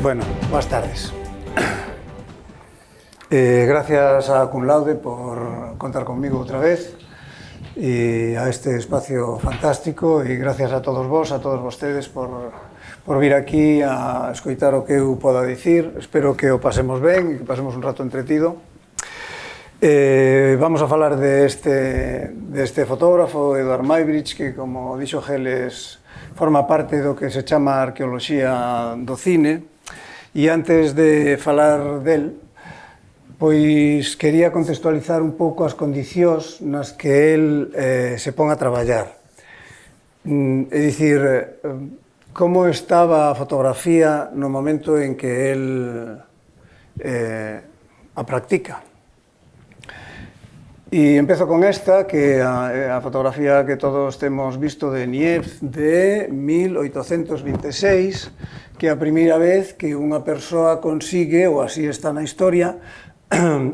Bueno, buenas tardes. Gracias a Cum Laude por contar conmigo outra vez e a este espacio fantástico, e gracias a todos vos, a todos vostedes por vir aquí a escoitar o que eu poda dicir. Espero que o pasemos ben e que pasemos un rato entretido. Vamos a falar deste fotógrafo, Edward Muybridge, que, como dixo Geles, forma parte do que se chama arqueoloxía do cine. E antes de falar del, pois quería contextualizar un pouco as condicións nas que el se pon a traballar. É dicir, como estaba a fotografía no momento en que el a practica. E empezo con esta, que é a fotografía que todos temos visto de Niepce de 1826, que é a primeira vez que unha persoa consigue, ou así está na historia,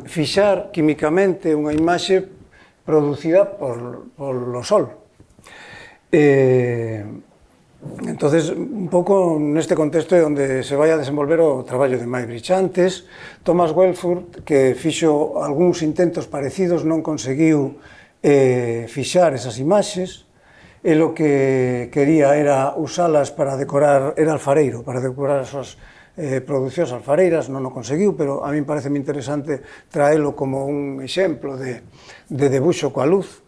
fixar químicamente unha imaxe producida polo sol. Entonces, un pouco neste contexto é onde se vai a desenvolver o traballo de Muybridge. Antes, Thomas Welford, que fixo algúns intentos parecidos, non conseguiu fixar esas imaxes, e o que quería era usalas para decorar, era alfareiro, para decorar as súas producións alfareiras. Non o conseguiu, pero a min parece interesante traelo como un exemplo de debuxo coa luz.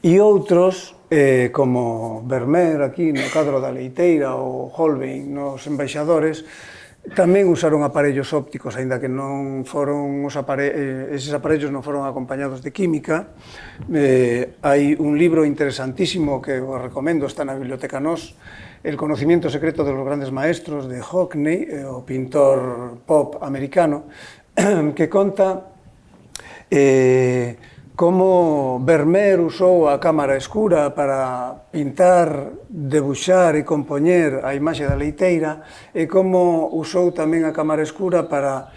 E outros, como Vermeer aquí no cadro da Leiteira ou Holbein nos Embaixadores, tamén usaron aparellos ópticos, aínda que non foron eses aparellos non foron acompañados de química. Hai un libro interesantísimo que os recomendo, está na biblioteca Nós, El conocimiento secreto de los grandes maestros, de Hockney, o pintor pop americano, que conta como Vermeer usou a cámara escura para pintar, debuxar e compoñer a imaxe da leiteira, e como usou tamén a cámara escura para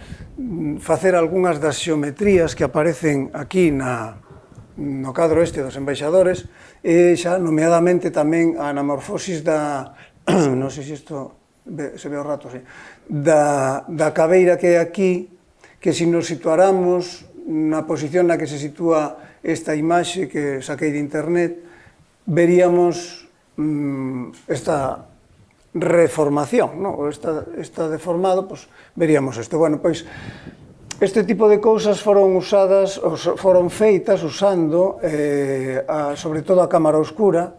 facer algunhas das xeometrías que aparecen aquí no cadro este dos Embaixadores, e xa nomeadamente tamén a anamorfosis da, non sei se isto se ve o rato, sí, da cabeira que é aquí, que se nos situáramos na posición na que se sitúa esta imaxe que saquei de internet, veríamos esta reformación, non? Está deformado, pois veríamos isto. Bueno, pois este tipo de cousas foron usadas, foron feitas usando sobre todo a cámara oscura.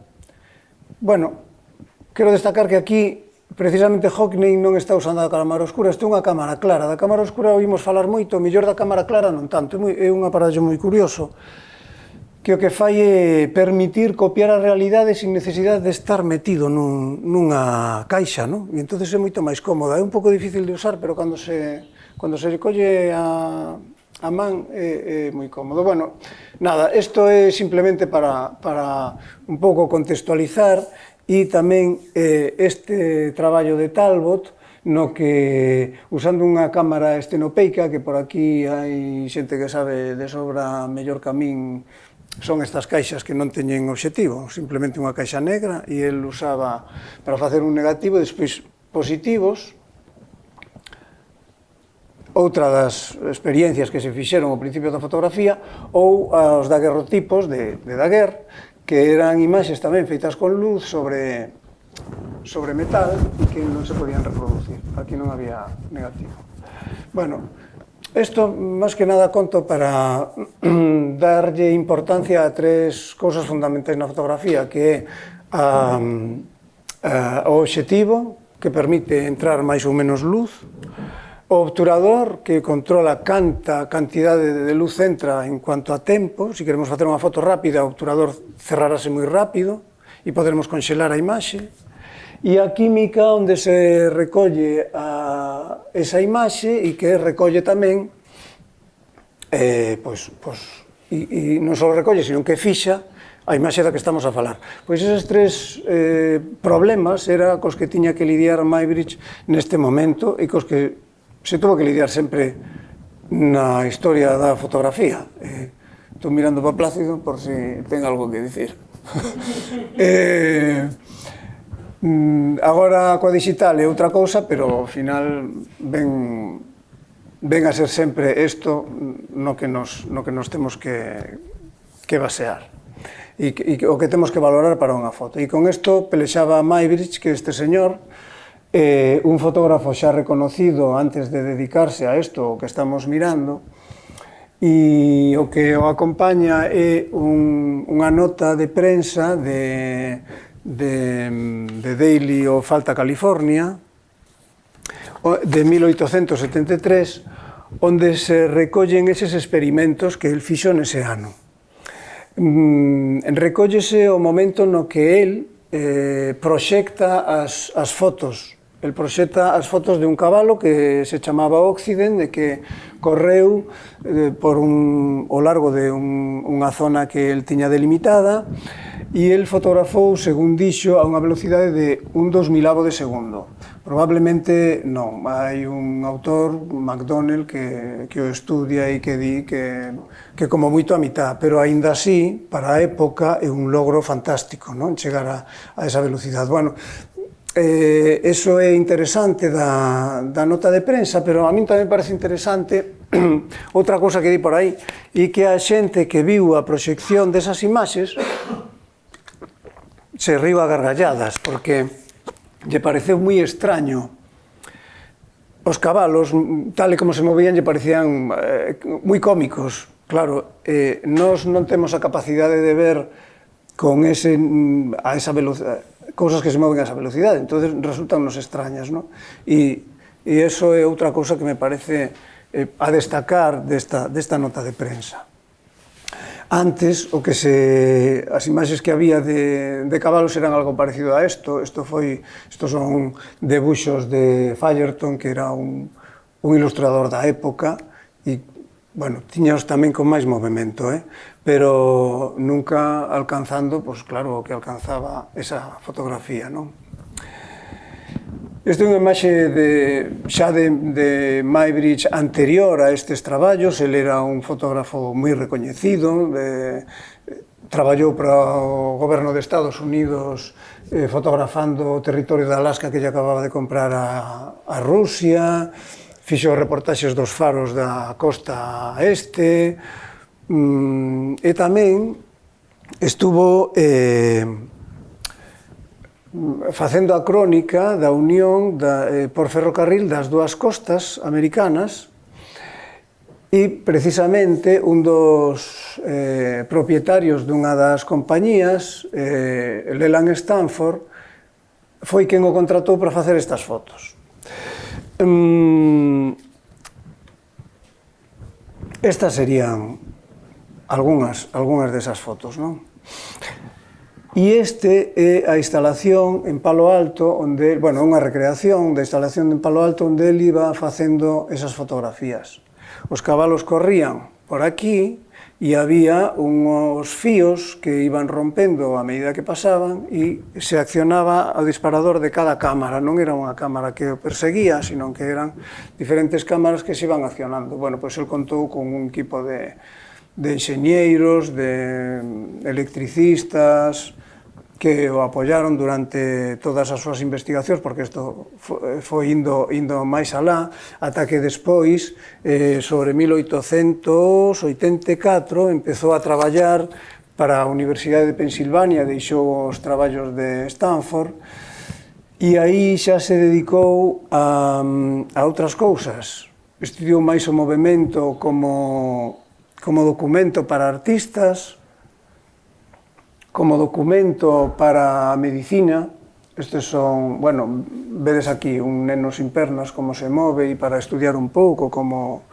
Bueno, quero destacar que aquí precisamente Hockney non está usando a cámara oscura, isto é unha cámara clara. Da cámara oscura oímos falar moito, o mellor da cámara clara non tanto. É un aparello moi curioso, que o que fai é permitir copiar a realidade sin necesidade de estar metido nunha caixa, non? E entón é moito máis cómoda. É un pouco difícil de usar, pero cando se colle a man é moi cómodo. Bueno, nada, isto é simplemente para un pouco contextualizar. E tamén este traballo de Talbot, no que, usando unha cámara estenopeica, que por aquí hai xente que sabe de sobra mellor que a min, son estas caixas que non teñen obxectivo, simplemente unha caixa negra, e el usaba para facer un negativo e despois positivos. Outra das experiencias que se fixeron ao principio da fotografía, ou os daguerrotipos de Daguerre, que eran imaxes tamén feitas con luz sobre metal e que non se podían reproducir. Aquí non había negativo. Bueno, isto máis que nada conto para darlle importancia a tres cousas fundamentais na fotografía, que é o obxectivo, que permite entrar máis ou menos luz, o obturador, que controla canta cantidade de luz entra en cuanto a tempo. Se queremos facer unha foto rápida, o obturador cerrarase moi rápido e poderemos conxelar a imaxe. E a química, onde se recolle esa imaxe e que recolle tamén, e non só recolle, sino que fixa a imaxe da que estamos a falar. Pois eses tres problemas era cos que tiña que lidiar Muybridge neste momento e cos que se tuvo que lidiar sempre na historia da fotografía. Estou mirando para Plácido por si ten algo que dicir. Agora coa digital é outra cousa, pero ao final ven a ser sempre isto no que nos temos que basear e o que temos que valorar para unha foto. E con isto pelexaba Muybridge, que este señor, un fotógrafo xa reconocido antes de dedicarse a isto que estamos mirando, e o que o acompaña é unha nota de prensa de Daily of Alta California de 1873, onde se recollen eses experimentos que el fixo nese ano. Recóllese o momento no que el proxecta as fotos. El proxecta as fotos de un cabalo que se chamaba Occident, e que correu por o largo de unha zona que el tiña delimitada, e el fotografou, según dixo, a unha velocidade de un 2000avo de segundo. Probablemente non, hai un autor, MacDonnell, que o estudia e que di que como moito a mitad, pero aínda así, para a época, é un logro fantástico, non? Chegar a esa velocidade. Bueno, eso é interesante da nota de prensa, pero a min tamén parece interesante outra cousa que di por aí, e que a xente que viu a proxección desas imaxes se riu a gargalladas, porque lle pareceu moi extraño. Os cabalos, tal e como se movían, lle parecían moi cómicos. Claro, nós non temos a capacidade de ver con a esa velocidade, cousas que se moven a esa velocidade, entonces resultan nos extrañas, non? E iso é outra cousa que me parece a destacar desta nota de prensa. Antes, as imaxes que había de cabalos eran algo parecido a isto. Estos son debuxos de Fallerton, que era un ilustrador da época, e, bueno, tiñaos tamén con máis movimento, pero nunca alcanzando, pois claro, o que alcanzaba esa fotografía, non? Esta é unha imaxe xa de Muybridge anterior a estes traballos. El era un fotógrafo moi recoñecido, traballou para o goberno de Estados Unidos fotografando o territorio de Alaska que lle acababa de comprar a Rusia, fixo reportaxes dos faros da costa este, e tamén estuvo facendo a crónica da unión por ferrocarril das dúas costas americanas, e precisamente un dos propietarios dunha das compañías, Leland Stanford, foi quen o contratou para facer estas fotos. Estas serían algunhas desas fotos, non? E este é a instalación en Palo Alto, unha recreación da instalación en Palo Alto onde el iba facendo esas fotografías. Os cabalos corrían por aquí e había uns fíos que iban rompendo a medida que pasaban e se accionaba o disparador de cada cámara. Non era unha cámara que o perseguía, sino que eran diferentes cámaras que se iban accionando. Bueno, pois el contou con un equipo de enxeñeiros, de electricistas, que o apoyaron durante todas as súas investigacións, porque isto foi indo máis alá, ata que despois, sobre 1884, empezou a traballar para a Universidade de Pensilvania, deixou os traballos de Stanford, e aí xa se dedicou a outras cousas. Estudiou máis o movimento como documento para artistas, como documento para a medicina. Estes son, bueno, vedes aquí un neno sin pernas como se move, e para estudiar un pouco como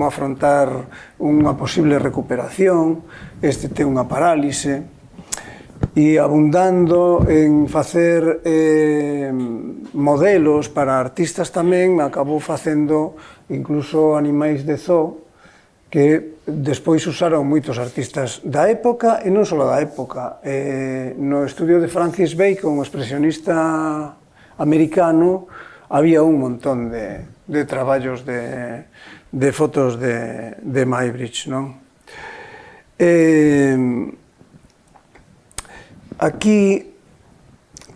afrontar unha posible recuperación. Este ten unha parálise, e abundando en facer modelos para artistas tamén, acabou facendo incluso animais de zoo, que despois usaron moitos artistas da época, e non só da época. No estudio de Francis Bacon, o expresionista americano, había un montón de traballos de fotos de Muybridge, non? Aquí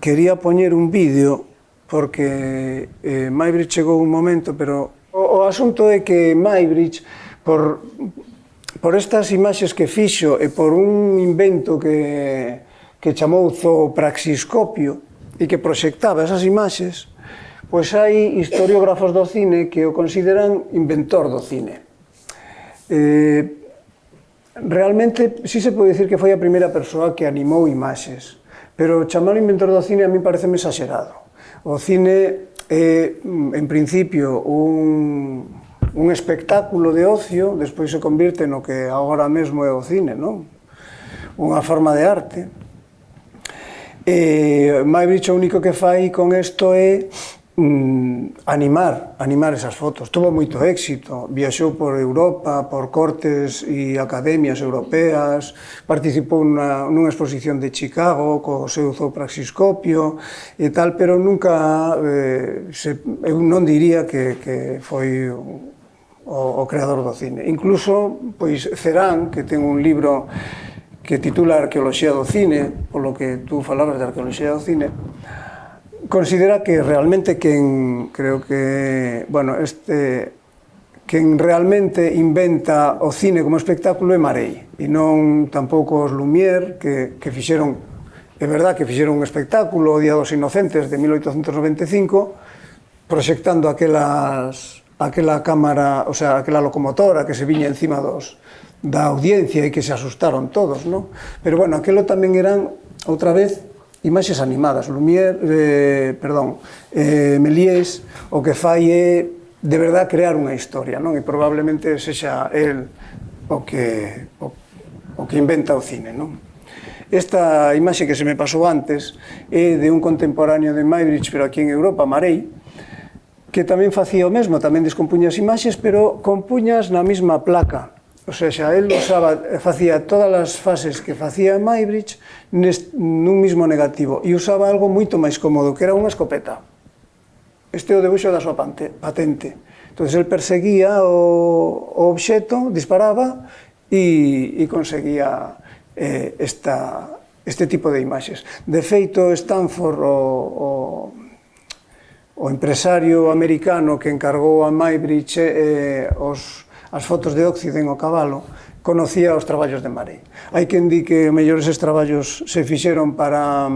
quería poñer un vídeo porque Muybridge chegou un momento, pero o asunto é que Muybridge, por estas imaxes que fixo e por un invento que chamou zoopraxiscopio e que proxectaba esas imaxes, pois hai historiógrafos do cine que o consideran inventor do cine. Realmente, sí se pode dicir que foi a primeira persoa que animou imaxes, pero chamar inventor do cine a mí pareceme exagerado. O cine é, en principio, un espectáculo de ocio, despois se convirte no que agora mesmo é o cine, non? Unha forma de arte. Muybridge o único que fai con isto é animar esas fotos. Tuvo moito éxito, viaxou por Europa, por cortes e academias europeas, participou nunha exposición de Chicago co seu zoopraxiscopio e tal, pero nunca, eu non diría que foi o creador do cine. Incluso, pois, Cerán, que ten un libro que titula Arqueoloxía do cine, polo que tú falabas de arqueoloxía do cine, considera que realmente quen realmente inventa o cine como espectáculo é Marey, e non tampouco os Lumière, que fixeron, é verdad que fixeron un espectáculo, O Día dos Inocentes, de 1895, proxectando aquela cámara, o sea, aquela locomotora que se viña encima da audiencia e que se asustaron todos, non? Pero, bueno, aquelo tamén eran, outra vez, imaxes animadas. Méliès o que fai é de verdad crear unha historia, non? E probablemente sexa el o que inventa o cine, non? Esta imaxe que se me pasou antes é de un contemporáneo de Muybridge, pero aquí en Europa, Marey, que tamén facía o mesmo, tamén descompuña as imaxes, pero compuñas na mesma placa. O sea, el facía todas as fases que facía Muybridge nun mismo negativo e usaba algo moito máis cómodo, que era unha escopeta. Este é o debuxo da súa patente. Entón, el perseguía o obxeto, disparaba e conseguía este tipo de imaxes. De feito, Stanford, o empresario americano que encargou a Muybridge as fotos de Occiden o cabalo, conocía os traballos de Marey. Hai quen di que mellor eses traballos se fixeron para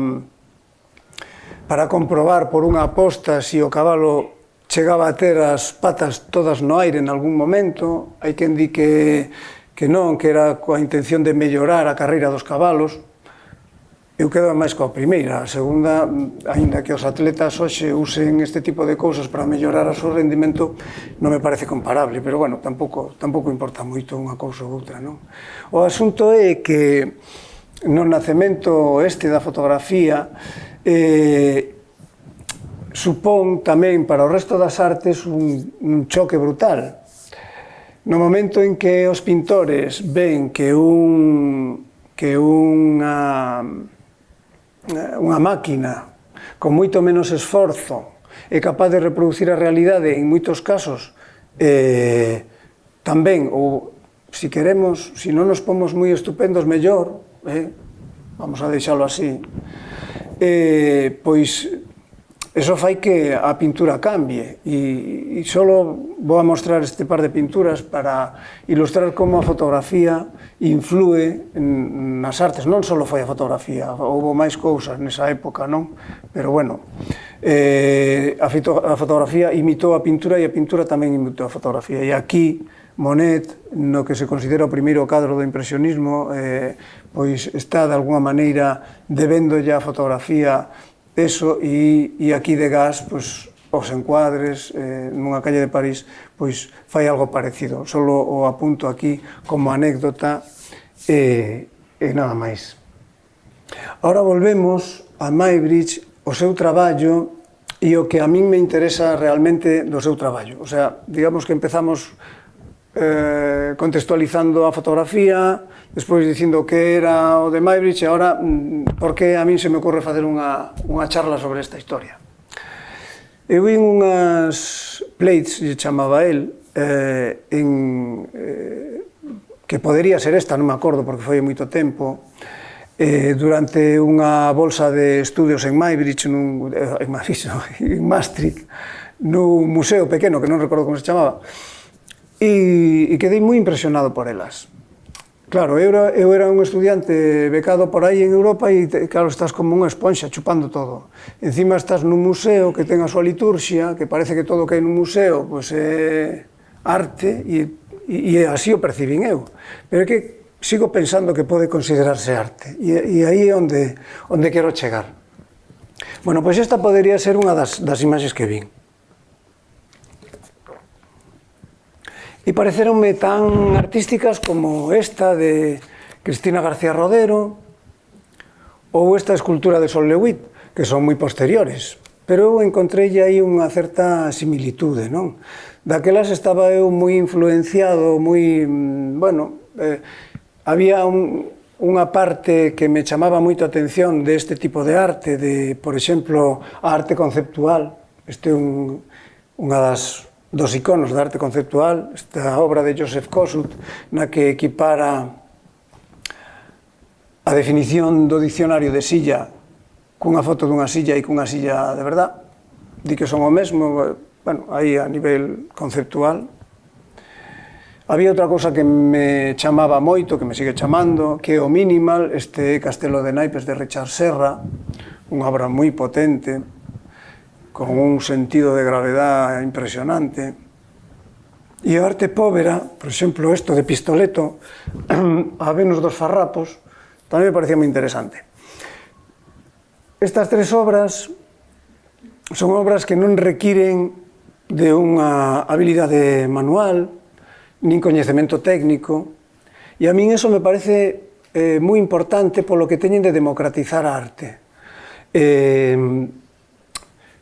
comprobar por unha aposta se o cabalo chegaba a ter as patas todas no aire en algún momento. Hai quen di que non, que era coa intención de mellorar a carreira dos cabalos. Eu quedo máis coa primeira. A segunda, aínda que os atletas hoxe usen este tipo de cousas para mellorar o seu rendimento, non me parece comparable, pero, bueno, tampouco importa moito unha cousa ou outra, non? O asunto é que no nacemento da fotografía supón tamén para o resto das artes un choque brutal. No momento en que os pintores ven que unha máquina con moito menos esforzo é capaz de reproducir a realidade en moitos casos, tamén, ou se queremos, se non nos pomos moi estupendos, mellor, vamos a deixalo así, pois eso fai que a pintura cambie, e só vou a mostrar este par de pinturas para ilustrar como a fotografía influe nas artes. Non só foi a fotografía, houve máis cousas nesa época, non? Pero, bueno, a fotografía imitou a pintura e a pintura tamén imitou a fotografía. E aquí, Monet, no que se considera o primeiro cadro do impresionismo, pois está, de alguna maneira, debéndolle a fotografía eso, e aquí Degas, pois, os encuadres nunha calle de París, pois fai algo parecido. Só o apunto aquí como anécdota e nada máis. Ahora volvemos a Muybridge, o seu traballo e o que a min me interesa realmente do seu traballo. O sea, digamos que empezamos contextualizando a fotografía, despois dicindo que era o de Muybridge, e agora porque a min se me ocorre facer unha charla sobre esta historia. Eu vi unhas plates, se chamaba el, que podería ser esta, non me acordo porque foi moito tempo, durante unha bolsa de estudios en Maastricht, nun museo pequeno, que non recordo como se chamaba, e quedei moi impresionado por elas. Claro, eu era un estudiante becado por aí en Europa e, claro, estás como unha esponxa chupando todo. Encima estás nun museo que ten a súa liturxia, que parece que todo o que hai nun museo é arte, e así o percibín eu. Pero é que sigo pensando que pode considerarse arte, e aí é onde quero chegar. Bueno, pois esta podería ser unha das imaxes que vin. E pareceronme tan artísticas como esta de Cristina García Rodero ou esta escultura de Sol Lewitt, que son moi posteriores. Pero eu encontrei aí unha certa similitude, non? Daquelas estaba eu moi influenciado, moi, bueno, había unha parte que me chamaba moito a atención deste tipo de arte, de, por exemplo, a arte conceptual. Este é unha dos iconos da arte conceptual, esta obra de Joseph Kosuth, na que equipara a definición do dicionario de silla cunha foto dunha silla e cunha silla de verdad. Di que son o mesmo, bueno, aí a nivel conceptual. Había outra cousa que me chamaba moito, que me sigue chamando, que é o minimal, este Castelo de Naipes de Richard Serra, unha obra moi potente, con un sentido de gravedad impresionante. E a arte póvera, por exemplo, isto de Pistoleto, a Venus dos Farrapos, tamén me parecía moi interesante. Estas tres obras son obras que non requiren de unha habilidade manual, nin coñecemento técnico, e a min eso me parece moi importante polo que teñen de democratizar a arte.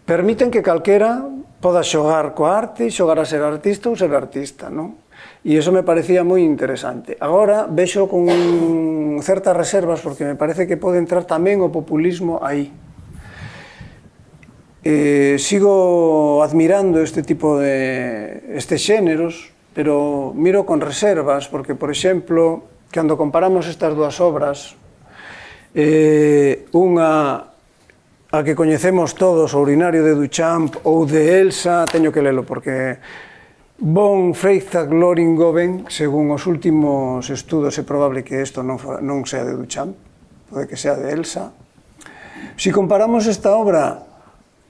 Permiten que calquera poda xogar coa arte, xogar a ser artista ou ser artista, non? E iso me parecía moi interesante. Agora vexo con certas reservas porque me parece que pode entrar tamén o populismo aí. Sigo admirando este tipo de estes xéneros, pero miro con reservas porque, por exemplo, cando comparamos estas dúas obras, unha a que coñecemos todos, o Urinario de Duchamp ou de Elsa, teño que lelo porque Von Freytag Loringoven, según os últimos estudos, é probable que isto non sea de Duchamp, pode que sea de Elsa. Se comparamos esta obra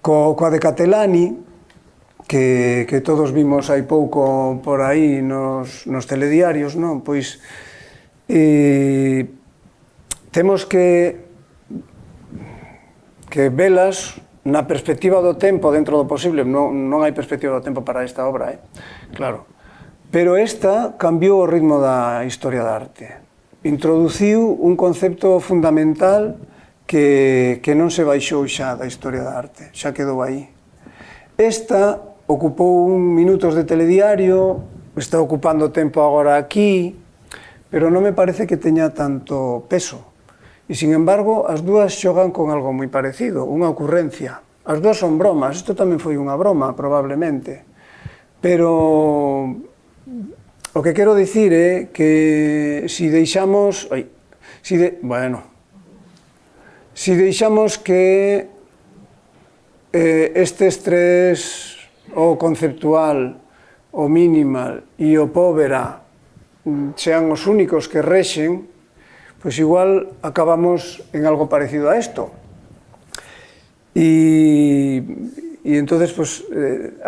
coa de Catelani, que todos vimos hai pouco por aí nos telediarios, non? Pois temos que velas na perspectiva do tempo dentro do posible. Non hai perspectiva do tempo para esta obra, claro. Pero esta cambiou o ritmo da historia da arte. Introduciu un concepto fundamental que non se baixou xa da historia da arte, xa quedou aí. Esta ocupou minutos de telediario, está ocupando tempo agora aquí, pero non me parece que teña tanto peso. E, sin embargo, as dúas xogan con algo moi parecido, unha ocurrencia. As dúas son bromas, isto tamén foi unha broma, probablemente. Pero o que quero dicir é que se deixamos... Se deixamos que estes tres, o conceptual, o minimal e o póvera, sean os únicos que rexen, pois igual acabamos en algo parecido a isto. E entonces, pois,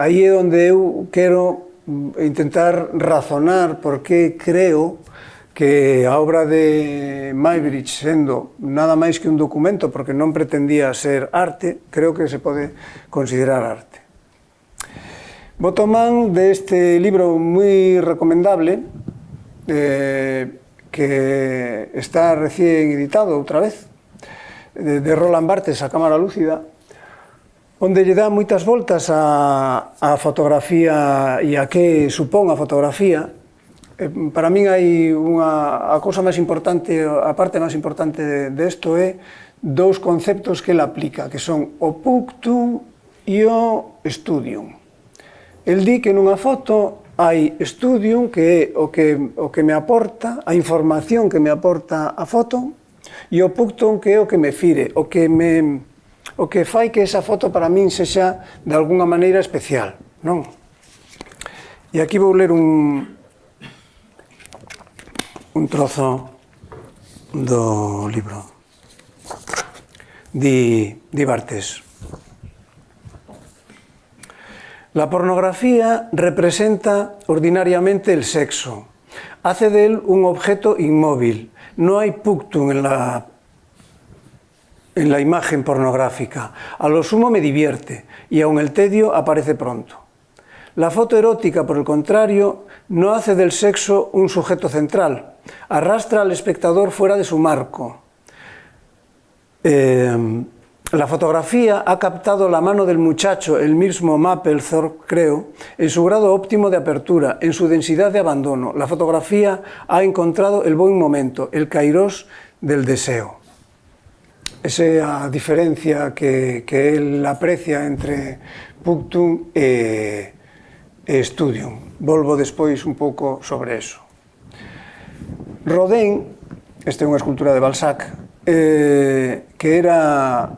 aí é onde eu quero intentar razonar por que creo que a obra de Maastricht, sendo nada máis que un documento, porque non pretendía ser arte, creo que se pode considerar arte. Boto man deste libro moi recomendable, que está recién editado outra vez, de Roland Barthes, A cámara lúcida, onde lle dá moitas voltas a fotografía e a que supón a fotografía. Para min hai a cousa máis importante, a parte máis importante desto é dous conceptos que ele aplica, que son o punctum e o studium. El di que nunha foto hai studium, que é o que me aporta, a información que me aporta a foto, E o Pugton que é o que me fire, o que fai que esa foto para min sexa de alguna maneira especial, non? E aquí vou ler un trozo do libro. Di Barthes. La pornografía representa ordinariamente el sexo. Hace de él un objeto inmóvil. No hay punctum en la imagen pornográfica. A lo sumo me divierte y aun el tedio aparece pronto. La foto erótica, por el contrario, no hace del sexo un sujeto central. Arrastra al espectador fuera de su marco. La fotografía ha captado la mano del muchacho, el mismo Mapplethorpe, creo, en su grado óptimo de apertura, en su densidad de abandono. La fotografía ha encontrado el buen momento, el kairos del deseo. Esa é a diferencia que él aprecia entre punctum e studium. Volvo despois un pouco sobre eso. Rodin, esta é unha escultura de Balzac, que era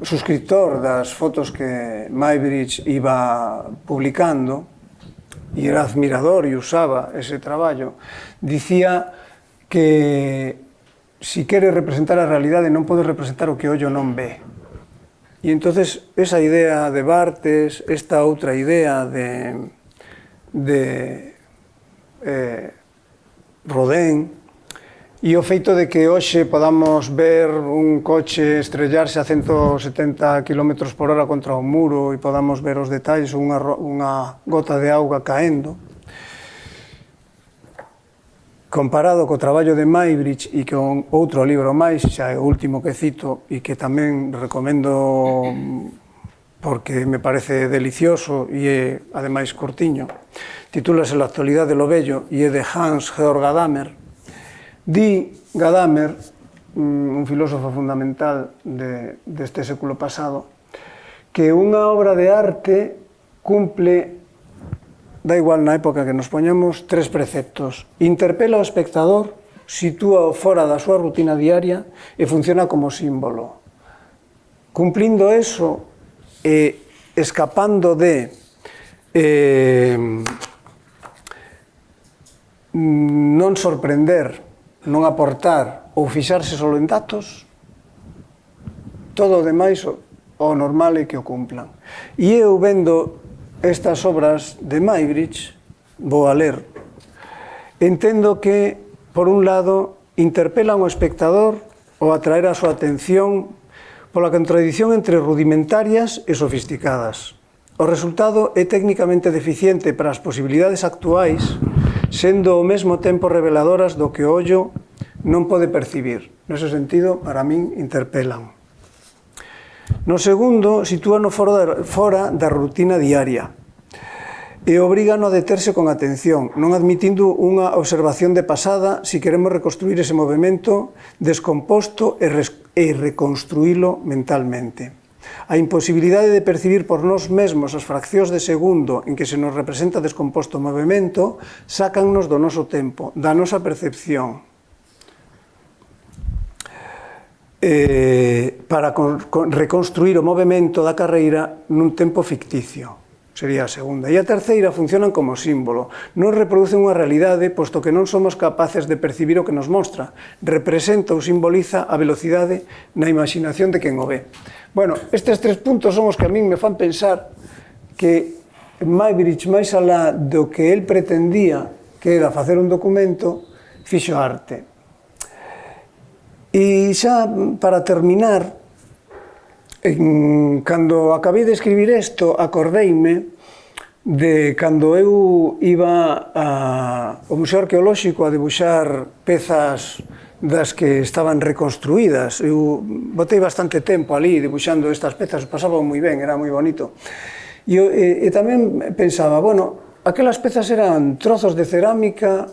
suscriptor das fotos que Muybridge iba publicando e era admirador e usaba ese traballo, dicía que si queres representar a realidade non podes representar o que o ollo non ve. E entonces esa idea de Barthes, esta outra idea de Rodin, e o feito de que hoxe podamos ver un coche estrellarse a 170 km por hora contra un muro e podamos ver os detalles, unha gota de auga caendo, comparado co traballo de Muybridge e con outro libro máis, xa é o último que cito e que tamén recomendo porque me parece delicioso e é ademais cortiño, titúlase La actualidade de lo bello e é de Hans-Georg Gadamer. Di Gadamer, un filósofo fundamental deste século pasado, que unha obra de arte cumple, da igual na época que nos poñamos, 3 preceptos. Interpela ao espectador, sitúa fora da súa rutina diaria e funciona como símbolo. Cumplindo eso e escapando de non sorprender, non aportar ou fixarse solo en datos, todo o demais o normal é que o cumplan. E eu vendo estas obras de Muybridge, vou a ler, entendo que, por un lado, interpelan ao espectador ou atraer a súa atención pola contradición entre rudimentarias e sofisticadas. O resultado é técnicamente deficiente para as posibilidades actuais, sendo ao mesmo tempo reveladoras do que o ollo non pode percibir. Nese sentido, para min, interpelan. No segundo, sitúano fora da rutina diaria e obrígano a deterse con atención, non admitindo unha observación de pasada si queremos reconstruir ese movimento descomposto e reconstruílo mentalmente. A imposibilidade de percibir por nós mesmos as fraccións de segundo en que se nos representa descomposto o movimento sácannos do noso tempo, da nosa percepción, para reconstruir o movimento da carreira nun tempo ficticio. Sería a segunda. E a terceira funcionan como símbolo. Non reproducen unha realidade, posto que non somos capaces de percibir o que nos mostra. Representa ou simboliza a velocidade na imaginación de quen o ve. Bueno, estes 3 puntos son os que a min me fan pensar que Muybridge, máis alá do que el pretendía, que era facer un documento, fixo arte. E xa, para terminar, cando acabei de escribir isto, acordeime de cando eu iba ao Museo Arqueolóxico a debuxar pezas das que estaban reconstruídas. Eu botei bastante tempo ali debuxando estas pezas, pasaba moi ben, era moi bonito. E tamén pensaba, bueno, aquelas pezas eran trozos de cerámica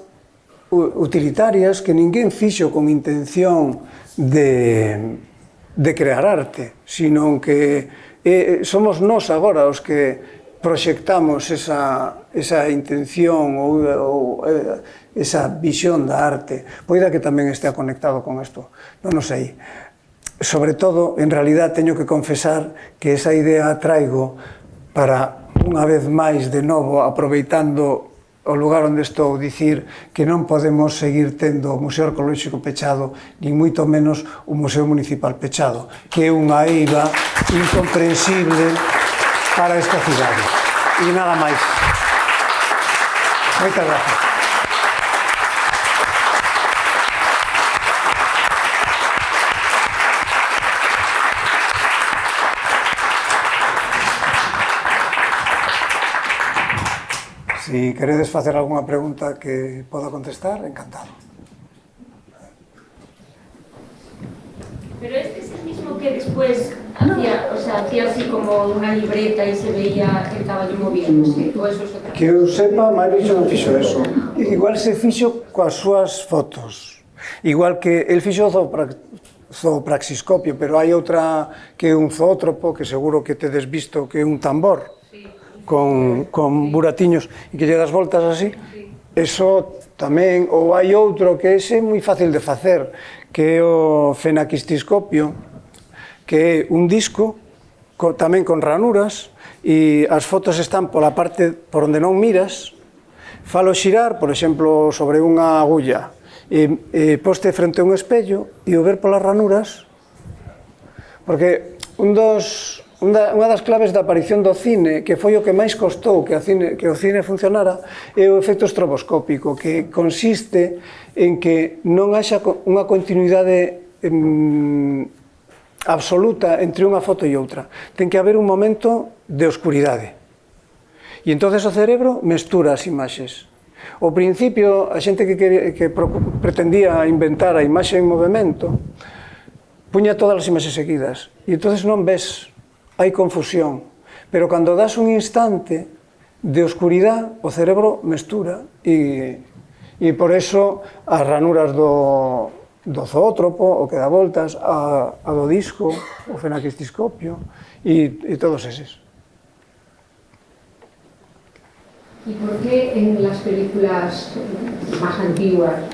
utilitarias que ninguén fixo con intención de crear arte, sino que somos nós agora os que proxectamos esa intención ou esa visión da arte. Poida que tamén estea conectado con isto, non o sei. Sobre todo, en realidad, teño que confesar que esa idea a traigo para, unha vez máis, de novo, aproveitando o lugar onde estou, dicir que non podemos seguir tendo o Museo Arqueolóxico pechado, nin moito menos o Museo Municipal pechado, que é unha eiva incomprensible para esta cidade. E nada máis. Moitas gracias. Si queredes facer algunha pregunta que poda contestar, encantado. Pero este es el mismo que después hacía, o sea, hacía así como una libreta y se veía el caballo moviéndose, o eso es otra cosa. Que eu sepa, Mario non fixo eso. Igual se fixo coas súas fotos. Igual que el fixo zoopraxiscopio, pero hai outra que é un zoótropo, que seguro que tedes visto que é un tambor, con buratiños e que lle das voltas así. Eso tamén, ou hai outro que ese é moi fácil de facer, que é o fenaquistiscopio, que é un disco tamén con ranuras e as fotos están pola parte por onde non miras. Falo xirar, por exemplo, sobre unha agulla e poste frente a un espello e o ver polas ranuras, porque unha das claves da aparición do cine, que foi o que máis costou que o cine funcionara, é o efecto estroboscópico, que consiste en que non haxa unha continuidade absoluta entre unha foto e outra. Ten que haber un momento de oscuridade. E entonces o cerebro mestura as imaxes. Ao principio, a xente que pretendía inventar a imaxe en movimento, puña todas as imaxes seguidas. E entonces non ves, hai confusión. Pero cando das un instante de oscuridade, o cerebro mestura. E por eso as ranuras do zoótropo, o que dá voltas, a do disco, o fenaquistiscopio e todos eses. ¿Y por qué en las películas más antiguas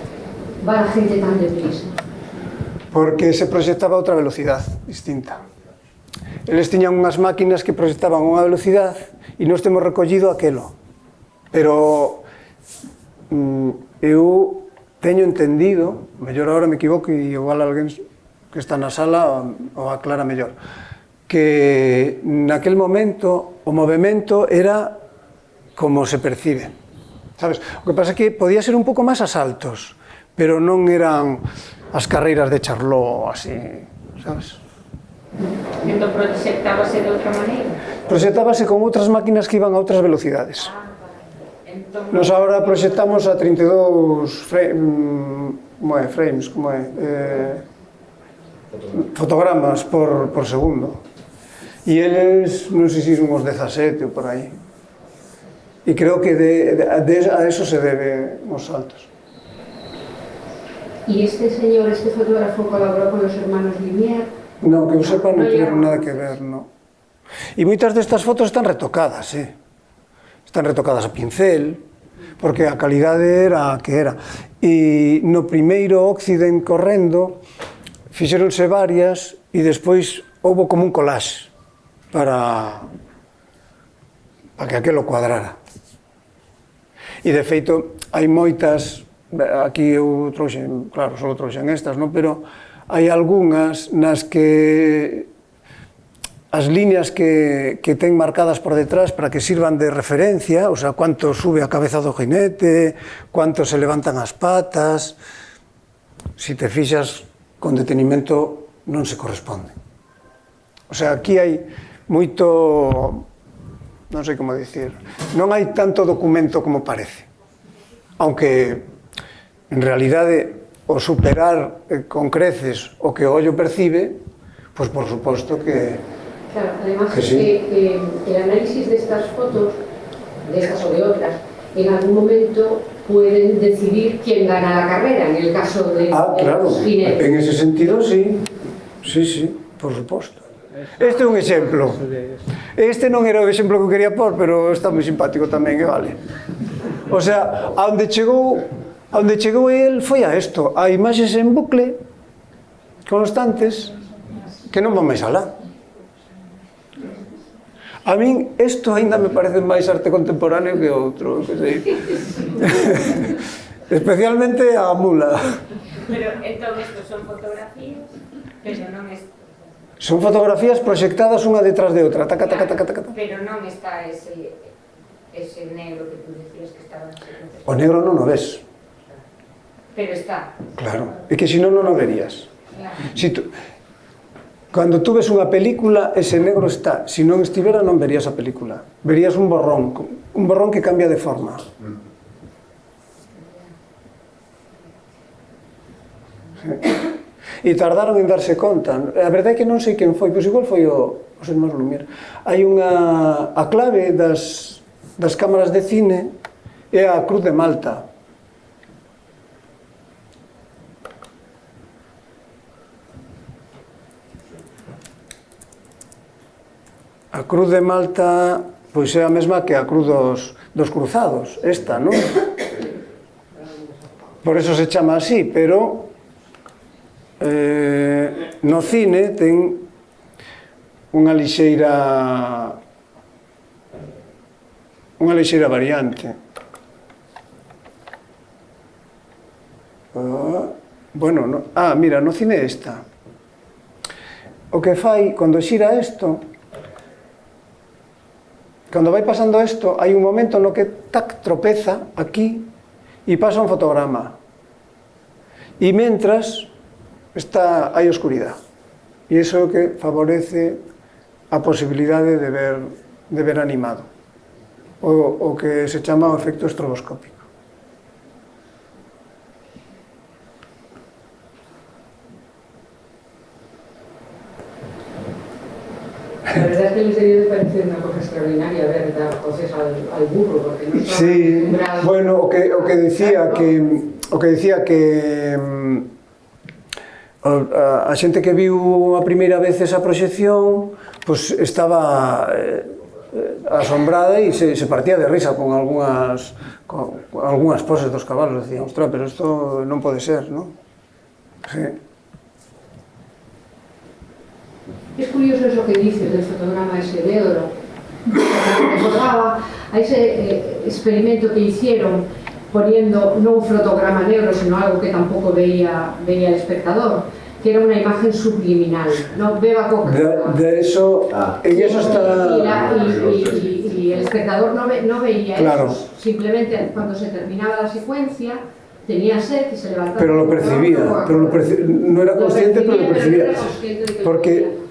va la gente tan deprisa? Porque se proxectaba a outra velocidade distinta. Eles tiñan unhas máquinas que proxectaban unha velocidade e nós temos recollido aquelo. Pero eu teño entendido, mellor agora me equivoco e igual alguén que está na sala o aclara mellor, que naquel momento o movimento era como se percibe, sabes? O que pasa é que podía ser un pouco máis a saltos, pero non eran as carreiras de Charlot, así, sabes? Entón proxectábase de outra maneira? Proxectábase con outras máquinas que iban a outras velocidades. Nos agora proxectamos a 32 frames, fotogramas por segundo. E eles, non sei se son uns 17 ou por aí. E creo que a eso se deben os saltos. ¿Y este señor, este fotógrafo, colaboró con los hermanos Lumière? No, que eu sepa, non tiveron nada que ver, no. E moitas destas fotos están retocadas, Están retocadas a pincel, porque a calidade era a que era. E no primeiro Occident correndo, fixeronse varias e despois houbo como un collage para que aquelo cuadrara. E de feito, hai moitas, aquí eu trouxen, claro, só trouxen estas, non? Pero hai algunhas nas que as líneas que ten marcadas por detrás para que sirvan de referencia, o sea, cuánto sube a cabeza do jinete, cuánto se levantan as patas, si te fixas con detenimento non se corresponde. O sea, aquí hai moito, non sei como dicir, non hai tanto documento como parece, aunque en realidade o superar con creces o que o ollo percibe, pois por suposto que claro, además que sí. El análisis de estas fotos, de estas o de otras, en algún momento pueden decidir quién gana la carrera, en el caso de claro, los jinetes. En ese sentido, sí. Sí, por suposto. Este é un exemplo. Este non era o exemplo que quería pôr, pero está moi simpático tamén, vale. O sea, a onde chegou Onde chegou el foi a isto, a imaxes en bucle constantes que non van máis alá. A min isto aínda me parece máis arte contemporáneo que outro, que sei. Especialmente a mula. Pero entón estos son fotografías, pero non es... Son fotografías proxectadas unha detrás de outra, taca, taca, taca, taca. Pero non está ese negro que tú decías que estaba... O negro non o ves. Pero está. Claro, é que senón non o verías. Claro. Si tú, cando tú ves unha película, ese negro está. Se non estivera, non verías a película. Verías un borrón que cambia de forma. E tardaron en darse conta. A verdade é que non sei quen foi, pois igual foi o Irmáns Lumière. Hai a clave das cámaras de cine é a Cruz de Malta. A Cruz de Malta pois é a mesma que a Cruz dos Cruzados, esta, non? Por eso se chama así, pero no cine ten unha lixeira variante. Bueno, mira, no cine esta. O que fai, cando xira isto, cando vai pasando isto, hai un momento no que tac, tropeza aquí e pasa un fotograma. E mentras hai oscuridade. E iso é o que favorece a posibilidade de ver animado. O que se chama o efecto estroboscópico. La verdad es que les debió de parecer una cosa extraordinaria ver dar voces al burro, porque no estaba acostumbrado. Bueno, o que decía que a xente que viu a primeira vez esa proxección pois estaba asombrada e se partía de risa con algunhas poses dos cabalos. Decían, ostras, pero isto non pode ser, non? Sí. Es curioso eso que dices del fotograma ese de oro. Me recordaba a ese experimento que hicieron poniendo no un fotograma negro, sino algo que tampoco veía el espectador, que era una imagen subliminal, ¿no? Beba Coca-Cola. De eso, y eso está... Y el espectador no veía claro. Eso, simplemente cuando se terminaba la secuencia tenía sed y se levantaba. Pero lo percibía, no era consciente, pero lo percibía.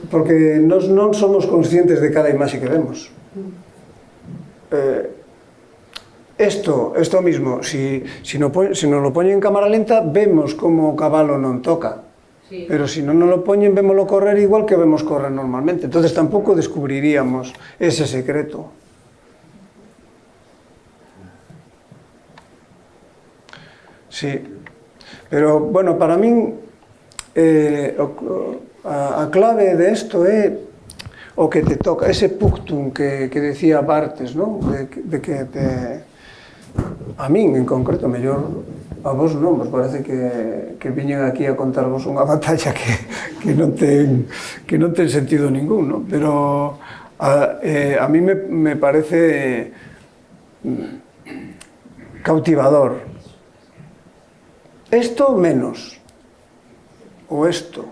Porque nós non somos conscientes de cada imaxe que vemos. Esto mismo, si nos lo poñen en cámara lenta, vemos como o cabalo non toca. Sí. Pero si non nos lo poñen, vémoslo correr igual que vemos correr normalmente. Entonces tampouco descubriríamos ese secreto. Sí, pero, bueno, para min a clave de isto é o que te toca, ese punctum que decía Barthes, non? De que a min, en concreto, mellor a vos non, vos parece que viñen aquí a contarvos unha batalla que non ten sentido ningún, non? Pero a mí me parece cautivador. Esto menos, ou isto.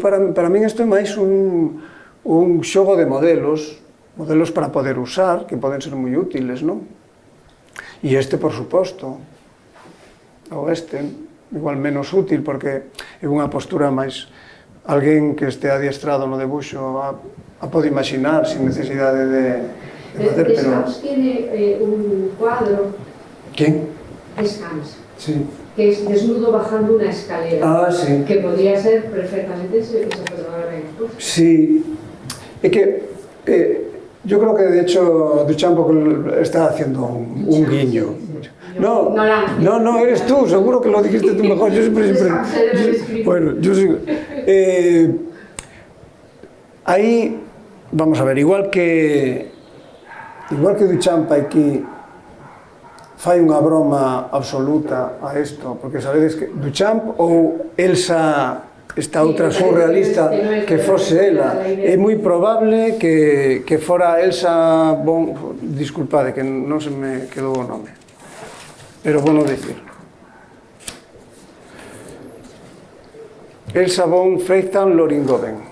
Para min isto é máis un xogo de modelos para poder usar, que poden ser moi útiles, non? E este, por suposto, ou igual menos útil, porque é unha postura máis... Alguén que este adiestrado no debuxo a pode imaginar sin necesidade de facer, pero... Descamps tiene un cuadro... ¿Quién? Descamps. Sí. Que es desnudo bajando una escalera. Sí. Que podría ser perfectamente ese fotograma en expuesto. Sí. Es que yo creo que de hecho Duchamp está haciendo un guiño. No, eres tú, seguro que lo dijiste tú mejor. Yo siempre bueno, yo sí. Ahí, vamos a ver, igual que Duchamp aquí fai unha broma absoluta a isto, porque sabedes que Duchamp ou Elsa, esta outra surrealista, que fose ela, é moi probable que fora Elsa von, disculpade que non se me quedou o nome, pero vou non dicir, Elsa von Freytag-Loringoven.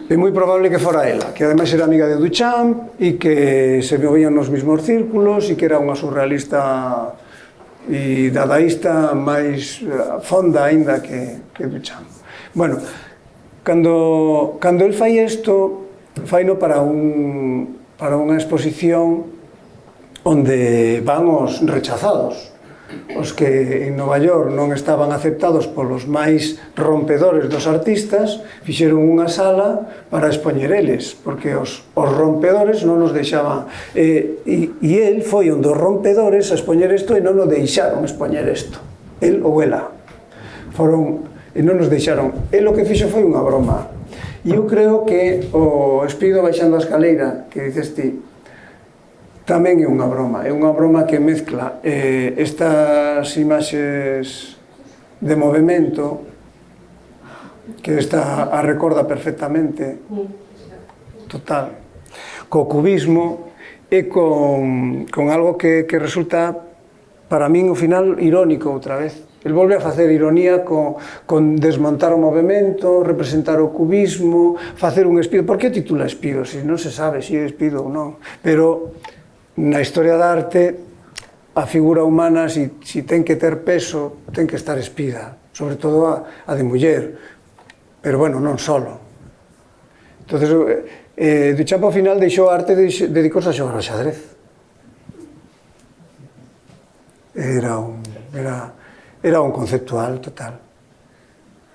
É moi probable que fora ela, que ademais era amiga de Duchamp e que se movían nos mesmos círculos e que era unha surrealista e dadaísta máis fonda aínda que Duchamp. Bueno, cando el fai isto, faino para unha exposición onde van os rechazados, os que en Nova York non estaban aceptados polos máis rompedores dos artistas, fixeron unha sala para expoñer eles, porque os rompedores non nos deixaban, e el foi un dos rompedores a expoñer isto e non nos deixaron expoñer isto, el ou ela, foron, e non nos deixaron. El o que fixo foi unha broma, e eu creo que o Espido baixando a escaleira, que dices ti, tamén é unha broma que mezcla estas imaxes de movimento que esta a recorda perfectamente, total, co cubismo e con algo que resulta para min ao final irónico outra vez. El volve a facer ironía con desmontar o movimento, representar o cubismo, facer un Espido. Por que titula Espido? Se non se sabe se é Espido ou non, pero na historia da arte, a figura humana, se ten que ter peso, ten que estar espida, sobre todo a de muller, pero bueno, non solo. Entonces, Duchamp ao final deixou a arte e dedicouse a xogar ao xadrez. Era un conceptual total.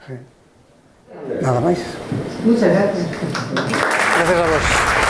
Sí. Nada máis. Muchas gracias. Gracias a vos.